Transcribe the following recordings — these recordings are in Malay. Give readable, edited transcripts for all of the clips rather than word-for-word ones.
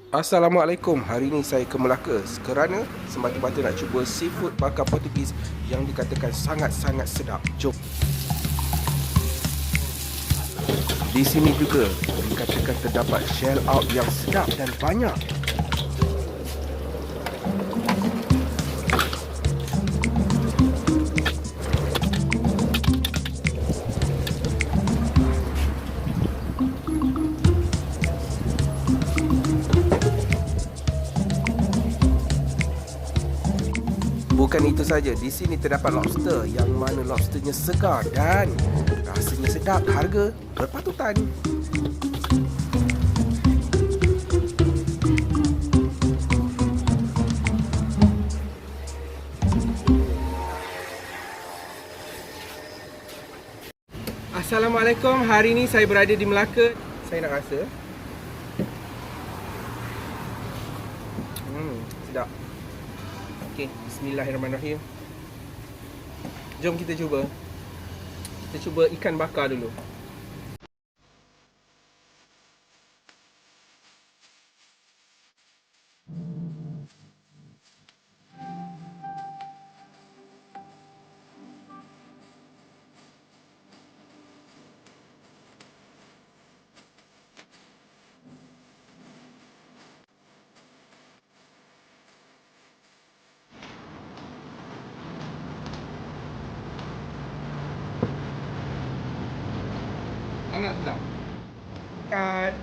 Assalamualaikum. Hari ini saya ke Melaka kerana semata-mata nak cuba seafood bakar Portugis yang dikatakan sangat-sangat sedap. Jom. Di sini juga dikatakan terdapat shell out yang sedap dan banyak. Bukan itu saja, di sini terdapat lobster yang mana lobsternya segar dan rasanya sedap, harga berpatutan. Assalamualaikum, hari ini saya berada di Melaka. Saya nak rasa. Sedap. Okey, bismillahirrahmanirrahim. Jom kita cuba. Kita cuba ikan bakar dulu. Sangat sedap. Kat.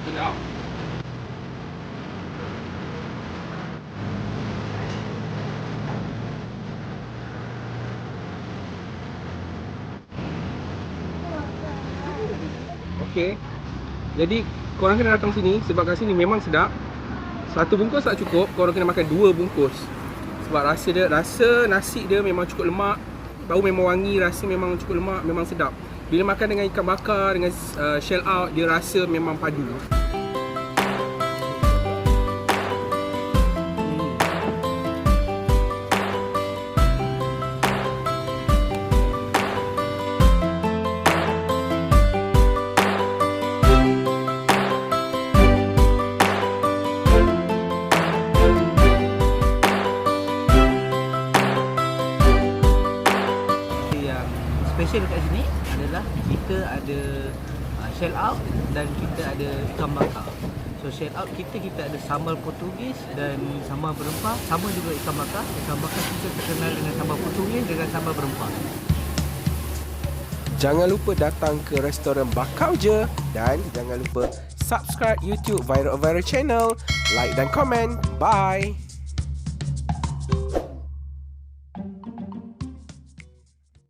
Sedap. Okey. Jadi korang kena datang sini sebab kat sini memang sedap. Satu bungkus tak cukup, korang kena makan 2 bungkus. Sebab rasa nasi dia memang cukup lemak, bau memang wangi, rasa memang cukup lemak, memang sedap. Bila makan dengan ikan bakar dengan shell out, dia rasa memang padu. Special dekat sini adalah kita ada shell out dan kita ada ikan bakar. So shell out kita ada sambal Portugis dan sambal berempah, sama juga ikan bakar. Ikan bakar kita terkenal dengan sambal Portugis dengan sambal berempah. Jangan lupa datang ke restoran Bakau Je dan jangan lupa subscribe YouTube Viral Channel, like dan komen. Bye.